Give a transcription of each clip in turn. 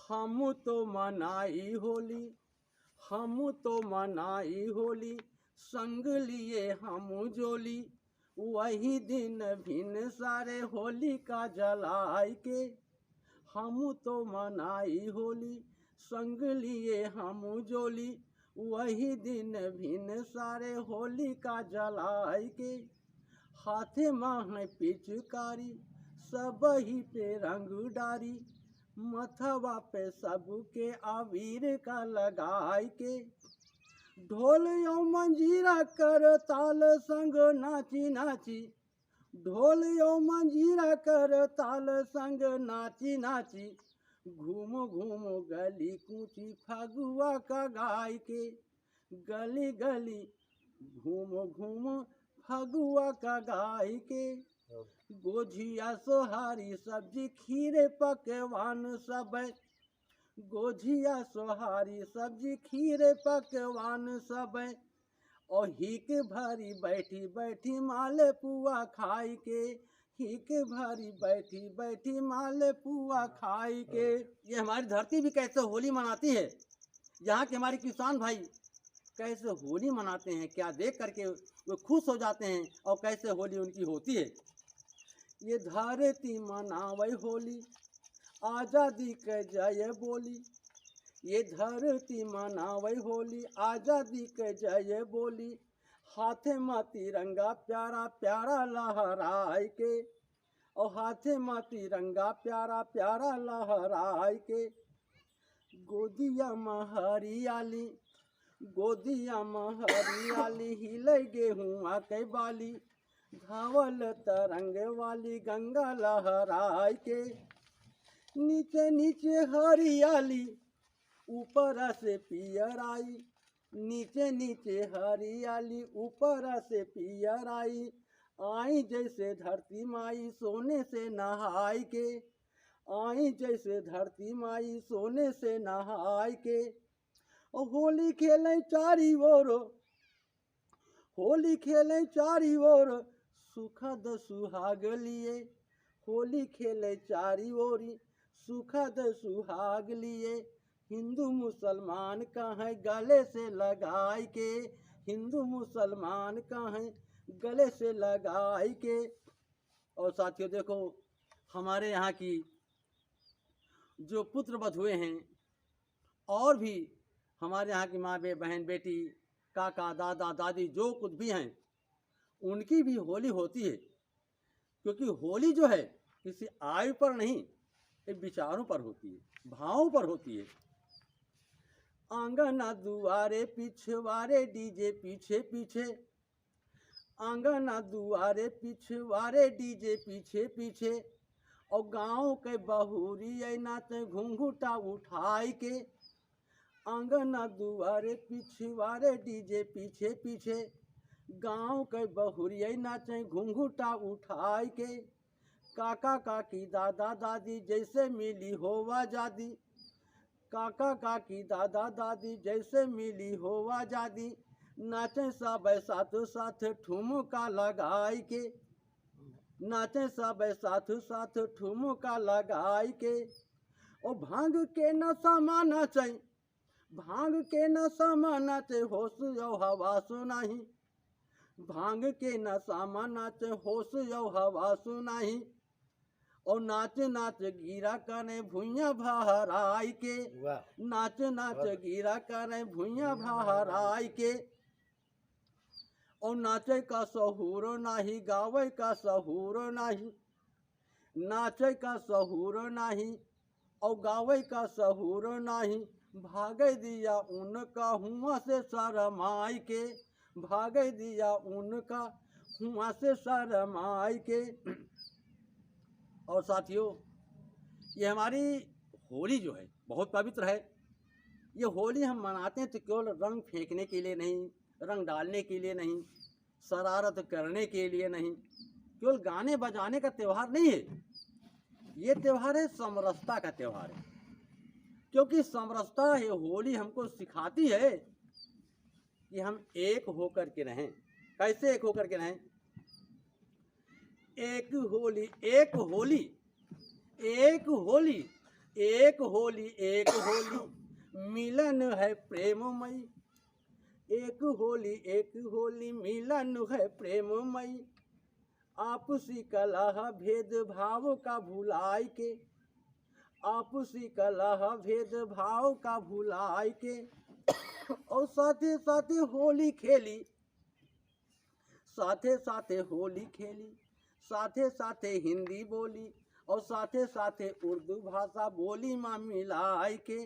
हम तो मनाई होली, हम तो मनाई होली, संग लिए हम जोली। वही दिन भिन्न सारे होली का जलाई के। हम तो मनाई होली, संग लिए हम जोली। वही दिन भिन्न सारे होली का जलाई के। हाथे माह पिचकारी, सब ही पे रंग डारी। मथवा पे सबके आवीर का लगाई के। ढोल यो मंजीरा कर ताल संग नाची नाची। ढोल यो मंजीरा कर ताल संग नाची नाची। घूम घूम गली कूची फगुआ का गाय के। गली गली घूम घूम फगुआ का गाय के। गोझिया सोहारी सब्जी खीरे पकवान सब। गोझिया सोहारी सब्जी खीरे पकवान सब। और हिक भरी बैठी बैठी माले पुआ खाई के। हिक भरी बैठी बैठी माले पुआ खाई के। ये हमारी धरती भी कैसे होली मनाती है। यहाँ के हमारे किसान भाई कैसे होली मनाते हैं, क्या देख करके वो खुश हो जाते हैं और कैसे होली उनकी होती है। ये धरती मनावे होली, आज़ादी के जय बोली। ये धरती मनावे होली, आज़ादी के जय बोली। हाथे में तिरंगा प्यारा प्यारा लहराए के। और हाथे में तिरंगा प्यारा प्यारा लहराए के। गोदिया में हरियाली, गोदिया में हरियाली, हिले गेहूँ के बाली। धावल तरंग वाली गंगा लहराए के। नीचे नीचे हरियाली, ऊपर से पियर आई। नीचे नीचे हरियाली, ऊपर से पियर आई। आई जैसे धरती माई सोने से नहाई के। आई जैसे धरती माई सोने से नहाई के। और होली खेले चारी ओर, होली खेले चारी ओर, सुखद सुहाग लिए। होली खेले चारी ओरी, सुखद सुहाग लिए। हिंदू मुसलमान कहें गले से लगाई के। हिंदू मुसलमान कहें गले से लगाई के। और साथियों देखो, हमारे यहाँ की जो पुत्र वधुएं हैं और भी हमारे यहाँ की माँ बहन बेटी काका दादा दादी जो कुछ भी हैं, उनकी भी होली होती है। क्योंकि होली जो है किसी आयु पर नहीं, एक विचारों पर होती है, भावों पर होती है। आंगना दुआरे पिछवारे डीजे पीछे पीछे। आंगना दुआरे पिछवारे डीजे पीछे पीछे। और गाँव के बहुरी नाचे घूंघूटा उठाई के। आंगना दुआरे पिछवारे डीजे पीछे पीछे। गाँव के बहुरी नाचे घूंघूटा उठाई के। काका काकी दादा दादी जैसे मिली हो आजादी। काका काकी दादा दादी जैसे मिली हो आजादी। नाचे सब साथ साथ ठुमका लगाई के। नाचे सब साथ साथ ठुमका लगाई के। और भांग के नशा में नाचे, भांग के नशा में नाचे, होश यो हवा सुनाही। भांग के नशा में नाचे, होश यो हवा सुनाही। और नाच नाच गिरा करे भुइया भहराई के। नाच नाच गिरा करे भुइया भहराई के। और नाचे का सहूर नाही, गावे का सहूर नाही। नाचे का सहूर नाही और गावे का सहूर नाही। भागे दिया उनका हुआ से शरमाई के। भागे दिया उनका हुआ से शरमाई के। और साथियों, ये हमारी होली जो है बहुत पवित्र है। ये होली हम मनाते हैं तो केवल रंग फेंकने के लिए नहीं, रंग डालने के लिए नहीं, शरारत करने के लिए नहीं, केवल गाने बजाने का त्यौहार नहीं है। ये त्यौहार है समरसता का त्यौहार है। क्योंकि समरसता ये होली हमको सिखाती है कि हम एक होकर के रहें। कैसे एक होकर के रहें? एक होली, एक होली, एक होली, एक होली मिलन है प्रेममयी। एक होली मिलन है प्रेममयी। आपसी कलह भेद भाव का भुलाए के, आपसी कलह भेद भाव का भुलाए के, और साथे साथे होली खेली, साथे साथे होली खेली, साथे साथे हिंदी बोली, और साथे साथे उर्दू भाषा बोली माँ मिलाए के।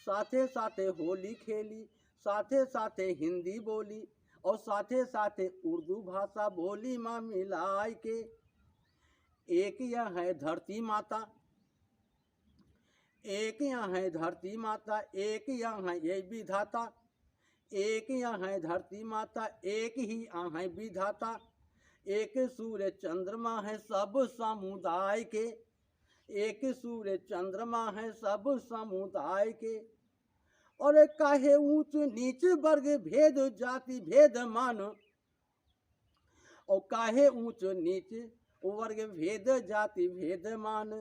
साथे साथे होली खेली, साथे साथे हिंदी बोली, और साथे साथे उर्दू भाषा बोली माँ मिलाए के। एक यह है धरती माता, एक यहाँ है धरती माता, एक यहाँ है ये विधाता। एक यहाँ है धरती माता, एक ही यहाँ है विधाता। एक सूर्य चंद्रमा है सब समुदाय के, एक सूर्य चंद्रमा है सब समुदाय के। और काहे ऊंच नीच वर्ग भेद जाति भेद मान, और काहे ऊंच नीच वर्ग भेद जाति भेद मान।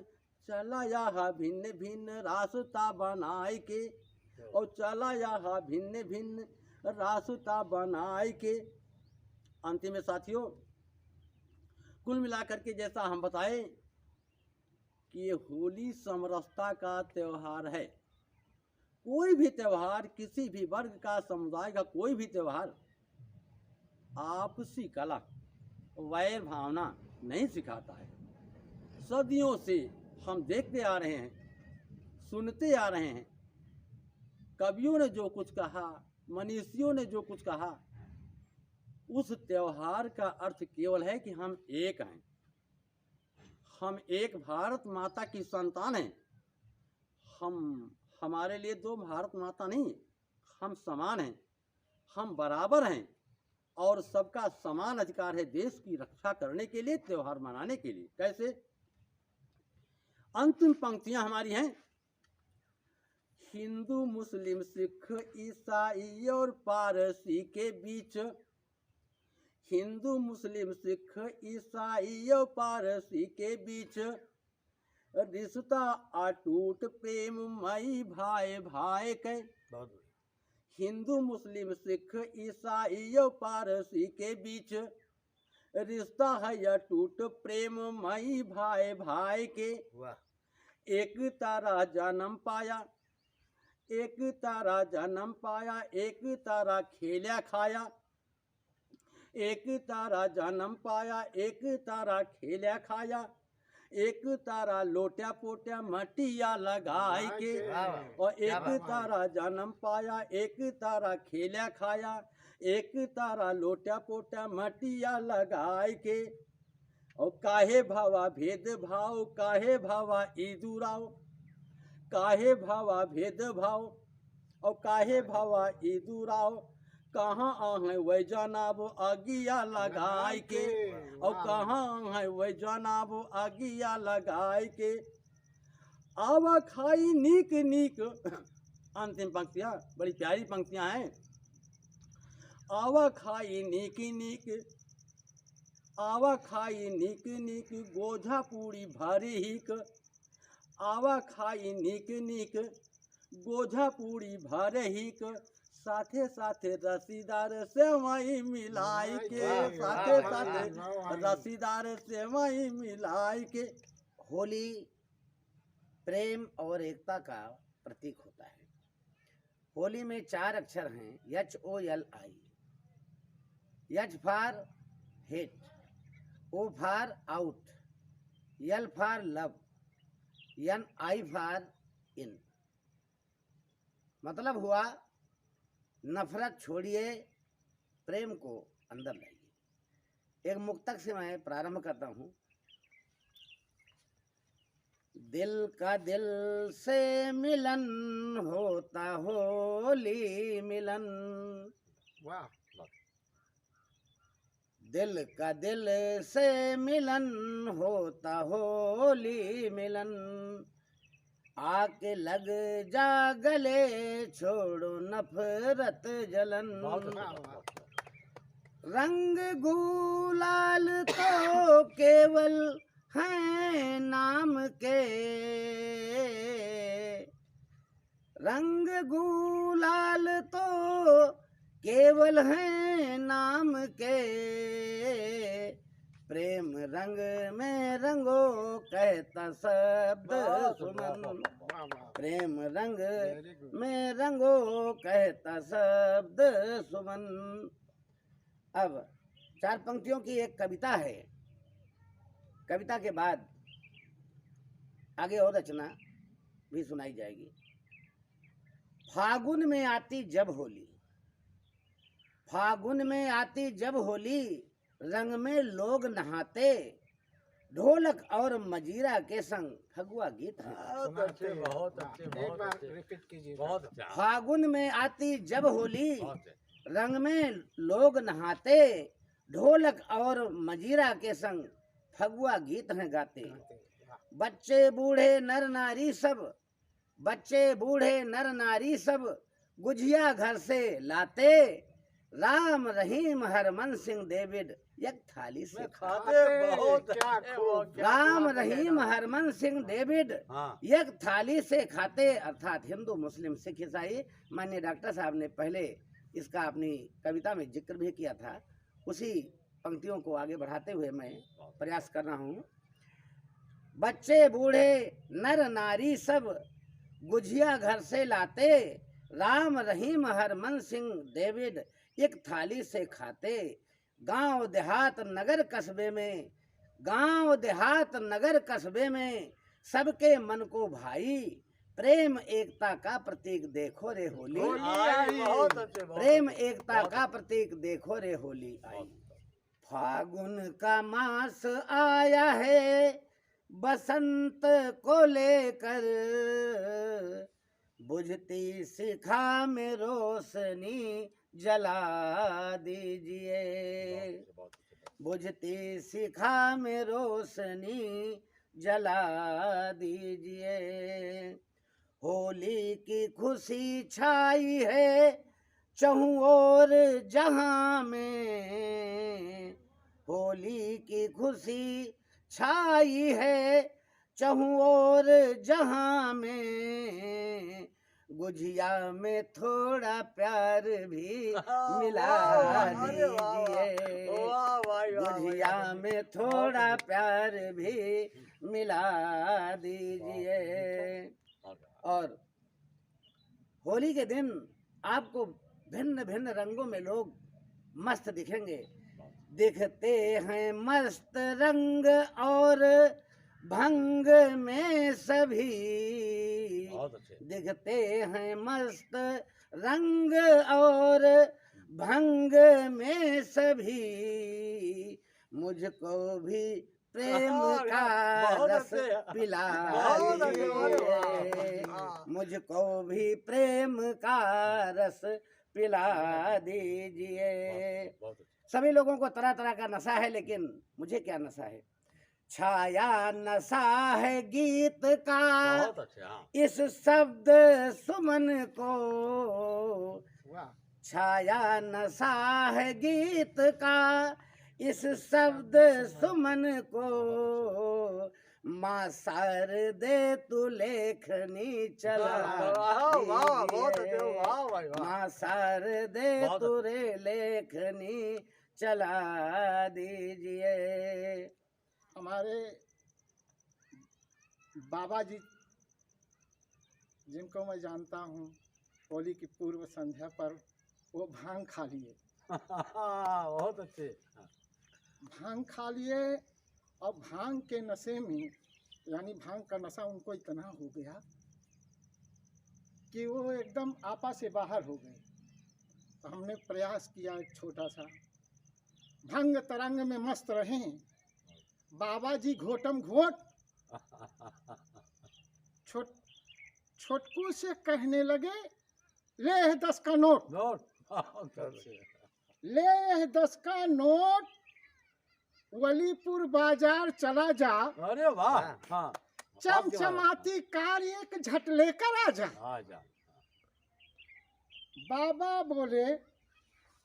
चला यहाँ भिन्न भिन्न रास्ता बनाए के, और चला यहाँ भिन्न भिन्न रास्ता बनाए के। अंतिम में साथियों, कुल मिलाकर के जैसा हम बताएं कि ये होली समरसता का त्यौहार है। कोई भी त्यौहार, किसी भी वर्ग का, समुदाय का कोई भी त्यौहार आपसी कला वैर भावना नहीं सिखाता है। सदियों से हम देखते आ रहे हैं, सुनते आ रहे हैं, कवियों ने जो कुछ कहा, मनीषियों ने जो कुछ कहा, उस त्यौहार का अर्थ केवल है कि हम एक हैं, हम एक भारत माता की संतान हैं। हमारे लिए दो भारत माता नहीं, हम समान हैं, हम बराबर हैं, और सबका समान अधिकार है देश की रक्षा करने के लिए, त्यौहार मनाने के लिए। कैसे? अंतिम पंक्तियां हमारी हैं, हिंदू मुस्लिम सिख ईसाई और पारसी के बीच, हिंदू मुस्लिम सिख ईसाई और पारसी के बीच रिश्ता अटूट प्रेममयी भाई भाई के। हिंदू मुस्लिम सिख ईसाई और पारसी के बीच रिश्ता है अटूट प्रेममयी भाई भाई के। एक तारा जन्म पाया, एक तारा जन्म पाया, एक तारा खेला खाया, एक तारा जन्म पाया, एक तारा खेला खाया, एक तारा लोट्या पोट्या मटिया लगाए के। और एक तारा जन्म पाया, एक तारा खेला खाया, एक तारा लोट्या पोट्या मटिया लगाए के। और काहे भावा भेद भाव, काहे भावा ईदुराव, काहे भावा भेद भाव, और काहे भावा ईदुराव। कहाँ आहे वह जनाब अगिया लगाए के, और कहाँ है वह जनाब अगिया लगाए के। आवा खाई नीक नीक, अंतिम पंक्तियाँ बड़ी प्यारी पंक्तियाँ हैं। आवा खाई नीक नीक, आवा खाई नीक नीक, गोझा पूरी भरी हिक। आवा खाई नीक नीक, गोझा पूरी भरी हिक। साथे साथे रसीदार सेवई मिलाई के, साथे साथे रसीदार सेवई मिलाई के। होली प्रेम और एकता का प्रतीक होता है। होली में 4 अक्षर हैं, HOLI। H for hate, O for out, L for love, I for in. मतलब हुआ नफरत छोड़िए, प्रेम को अंदर लाइए। एक मुक्तक से मैं प्रारंभ करता हूँ। दिल का दिल से मिलन होता होली मिलन, वाह। दिल का दिल से मिलन होता होली मिलन। आके लग जा गले, छोड़ो नफरत जलन। रंग गुलाल तो केवल हैं नाम के, रंग गुलाल तो केवल हैं नाम के, प्रेम रंग में रंगो कहता शब्द सुमन, वाह वाह प्रेम रंग वेरी गुड में रंगो कहता शब्द सुमन। अब 4 पंक्तियों की एक कविता है। कविता के बाद आगे और रचना भी सुनाई जाएगी। फागुन में आती जब होली, फागुन में आती जब होली, रंग में लोग नहाते, ढोलक और मजीरा के संग फगुआ गीत है। बहुत अच्छे बहुत अच्छे एक बार रिपीट कीजिए बहुत अच्छा। फागुन में आती जब होली, बहुत अच्छा। रंग में लोग नहाते, ढोलक और मजीरा के संग फगुआ गीत हैं गाते। बच्चे बूढ़े नर नारी सब, बच्चे बूढ़े नर नारी सब, गुझिया घर से लाते, राम रहीम हरमन सिंह डेविड एक थाली से खाते बहुत क्या अच्छे, खूब। बहुत क्या राम बात है। रहीम हरमन सिंह डेविड हाँ एक थाली से खाते, अर्थात हिंदू मुस्लिम सिख ईसाई। माननीय डॉक्टर साहब ने पहले इसका अपनी कविता में जिक्र भी किया था, उसी पंक्तियों को आगे बढ़ाते हुए मैं प्रयास कर रहा हूँ। बच्चे बूढ़े नर नारी सब, गुझिया घर से लाते, राम रहीम हरमन सिंह डेविड एक थाली से खाते। गांव देहात नगर कस्बे में, गांव देहात नगर कस्बे में, सबके मन को भाई, प्रेम एकता का प्रतीक देखो रे होली, आई, बहुत अच्छे, बहुत प्रेम अच्छे। एकता का प्रतीक देखो रे होली आई। फागुन का मास आया है बसंत को लेकर, बुझती शिखा में रोशनी जला दीजिए, बुझती शिखा में रोशनी जला दीजिए। होली की खुशी छाई है चहुं ओर जहां में, होली की खुशी छाई है चहुं ओर जहां में, गुझिया में थोड़ा प्यार भी मिला दीजिए, गुझिया में थोड़ा प्यार भी मिला दीजिए। और होली के दिन आपको भिन्न भिन्न रंगों में लोग मस्त दिखेंगे। दिखते हैं मस्त रंग और भंग में सभी, दिखते हैं मस्त रंग और भंग में सभी, मुझको भी प्रेम का रस पिला दीजिए, मुझको भी प्रेम का रस पिला दीजिए। सभी लोगों को तरह तरह का नशा है, लेकिन मुझे क्या नशा है? छाया नशा है गीत का इस शब्द सुमन को, वाह छाया नशा है गीत का इस शब्द सुमन को, माँ सार दे तू लेखनी चला दीजिए, माँ सार दे तू रे लेखनी चला दीजिए। हमारे बाबा जी जिनको मैं जानता हूँ, होली की पूर्व संध्या पर वो भांग खा लिए, बहुत अच्छे। भांग खा लिए और भांग के नशे में, यानी भांग का नशा उनको इतना हो गया कि वो एकदम आपा से बाहर हो गए। तो हमने प्रयास किया एक छोटा सा, भंग तरंग में मस्त रहें बाबा जी घोटम घोट, छोटकू से कहने लगे ले 10 का नोट, ले 10 का नोट, वलीपुर बाजार चला जा, अरे वाह, हाँ, चमचमाती कार एक झट लेकर आ जा। बाबा बोले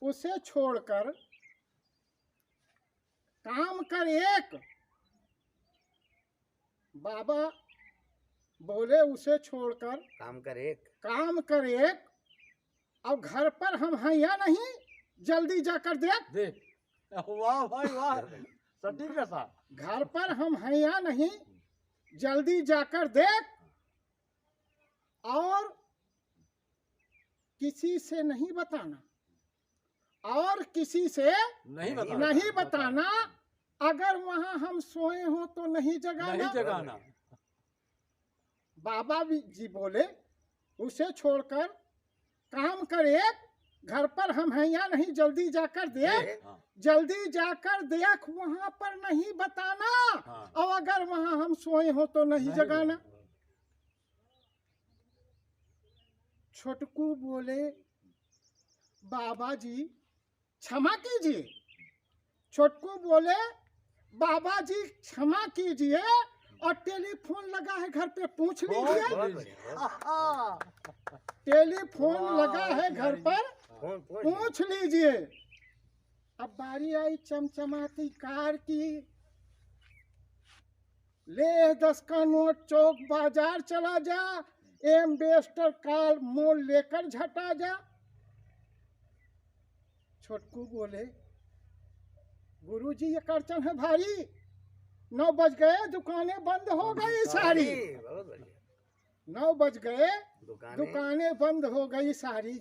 उसे छोड़कर काम कर एक, बाबा बोले उसे छोड़कर काम कर एक। काम कर एक, और घर पर हम हैं या नहीं जल्दी जाकर देख। देख, वाह भाई वाह, सटीक है साहब। घर पर हम हैं या नहीं जल्दी जाकर देख, और किसी से नहीं बताना, और किसी से नहीं बताना। अगर वहां हम सोए हो तो नहीं जगाना। बाबा जी बोले उसे छोड़कर काम कर एक, घर पर हम हैं या नहीं जल्दी जाकर देख। जल्दी जाकर देख, वहां पर नहीं बताना, और अगर वहां हम सोए हो तो नहीं जगाना। छोटकू बोले बाबा जी क्षमा कीजिए। छोटकू बोले बाबा जी क्षमा कीजिए, और टेलीफोन लगा है घर पे, पूछ लीजिए। टेलीफोन लगा है घर पर, पूछ लीजिए। अब बारी आई चमचमाती कार की, ले 10 का नोट चौक बाजार चला जा, एम्बेस्टर कार मोड़ लेकर झटा जा। छोटकू बोले गुरुजी ये करचन है भारी, 9 बज गए, दुकानें बंद हो गई सारी। 9 बज गए, दुकानें बंद हो गई सारी।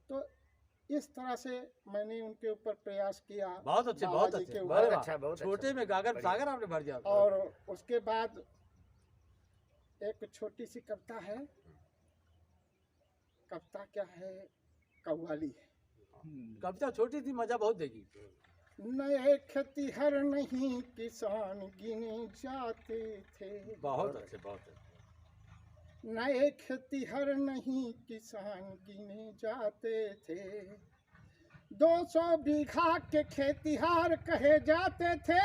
तो इस तरह से मैंने उनके ऊपर प्रयास किया। बहुत अच्छे, बहुत अच्छे, बहुत अच्छा। छोटे में गागर सागर आपने भर दिया। और उसके बाद एक छोटी सी कविता है। कविता क्या है, कव्वाली है। कविता छोटी थी, मजा बहुत देगी। नए खेतिहर नहीं किसान गिने जाते थे। बहुत अच्छे, बहुत अच्छे। नए खेतिहर नहीं किसान गिने जाते थे, 200 बीघा के खेतिहार कहे जाते थे।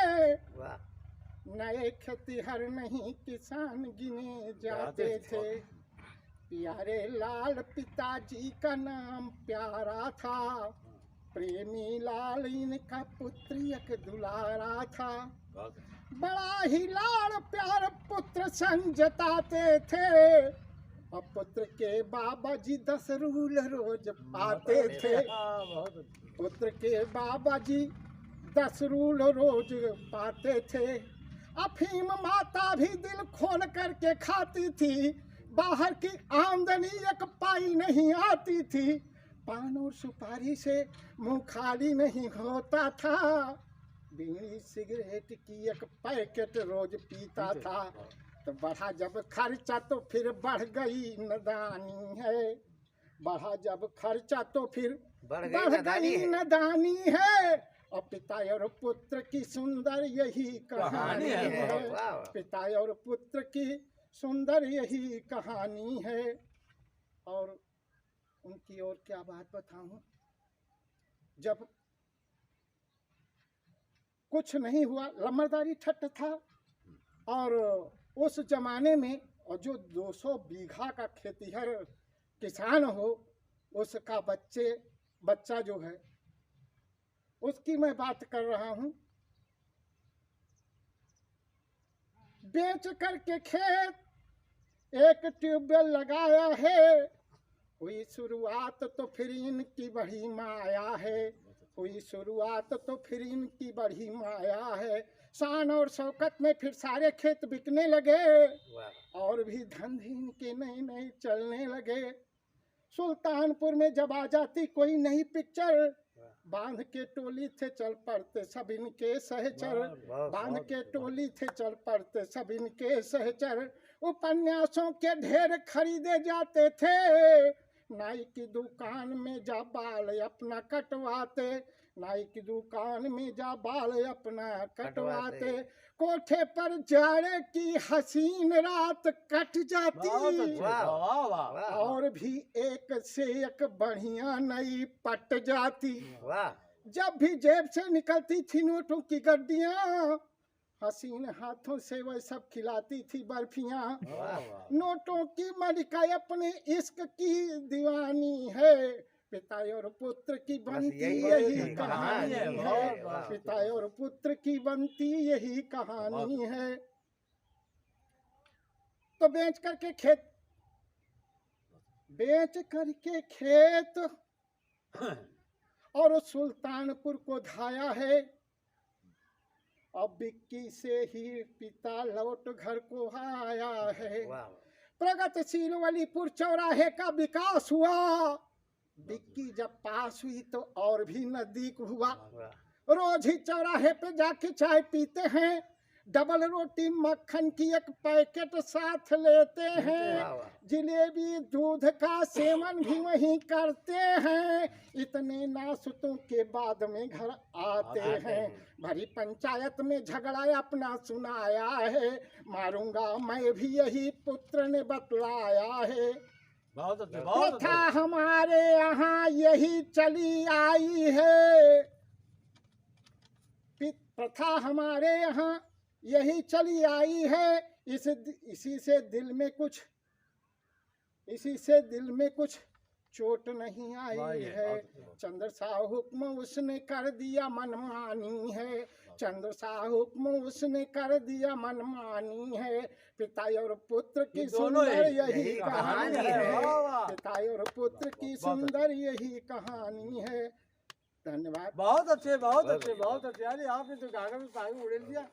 नए खेतिहर नहीं किसान गिने जाते थे। प्यारे लाल पिताजी का नाम प्यारा था, प्रेमी लाल इनका पुत्र एक दुलारा था। बड़ा ही लाड़ प्यार पुत्र संग जताते थे, और पुत्र के बाबा जी 10 रूल रोज पाते थे। पुत्र के बाबा जी 10 रूल रोज पाते थे। अफीम माता भी दिल खोल करके खाती थी, बाहर की आमदनी एक पाई नहीं आती थी। पान और सुपारी से मुंह खाली नहीं होता था, बीड़ी सिगरेट की एक पैकेट रोज पीता था। तो बढ़ा जब खर्चा तो फिर बढ़ गई नदानी है, बढ़ा जब खर्चा तो फिर बढ़ गई नदानी है। और पिता और पुत्र की सुंदर यही कहानी है। पिता और पुत्र की सुंदर यही कहानी है। और उनकी और क्या बात बताऊं, जब कुछ नहीं हुआ, लम्बरदारी ठट्ठ था। और उस जमाने में, और जो 200 बीघा का खेतिहर किसान हो, उसका बच्चा जो है, उसकी मैं बात कर रहा हूं। बेच करके खेत एक ट्यूबवेल लगाया है, हुई शुरुआत तो फिर इनकी बड़ी माया है। हुई शुरुआत तो फिर इनकी बड़ी माया है। शान और शौकत में फिर सारे खेत बिकने लगे, और भी धंधे इनके नए नए चलने लगे। सुल्तानपुर में जब आ जाती कोई नई पिक्चर, बांध के टोली थे चल पड़ते सब इनके सहचर। बांध के टोली थे चल पड़ते सब इनके सहचर। उपन्यासों के ढेर खरीदे जाते थे, नाई की दुकान में जा बाल अपना कटवाते। नाई की दुकान में जा बाल अपना कटवाते। कोठे पर जाड़े की हसीन रात कट जाती, और भी एक से एक बढ़िया नई पट जाती। जब भी जेब से निकलती थी नोटों की गड्डियां, हसीन हाथों से वह सब खिलाती थी बर्फियां। नोटों की मलिका अपने इश्क की दीवानी है। पिता और पुत्र की बनती यही कहानी है। पिता और पुत्र की बनती यही कहानी है। तो बेच करके खेत और सुल्तानपुर को धाया है। अब बिक्की से ही पिता लौट घर को आया है। वाह प्रगतिशील वलीपुर चौराहे का विकास हुआ। बिक्की जब पास हुई तो और भी नजदीक हुआ। वाह रोज ही चौराहे पे जाके चाय पीते हैं। डबल रोटी मक्खन की एक पैकेट साथ लेते हैं। वाह वाह जिलेबी दूध का सेवन भी वहीं करते हैं। इतने नाश्तों के बाद में घर आते हैं। भरी पंचायत में झगड़ा अपना सुनाया है। मारूंगा मैं भी यही पुत्र ने बतलाया है। बहुत अच्छे, बहुत प्रथा अच्छे। हमारे यहाँ यही चली आई है। प्रथा हमारे यहाँ यही चली आई है। इसी से दिल में कुछ चोट नहीं आई है। चंद्र शाह हुक्म उसने कर दिया मनमानी है। चंद्र शाह हुक्म उसने कर दिया मनमानी है। पिता और पुत्र की सुंदर यही कहानी है। पिता और पुत्र की सुंदर यही कहानी है। धन्यवाद। बहुत अच्छे, बहुत अच्छे, बहुत अच्छे। अरे आपने तो गागर में पानी उड़ेल दिया।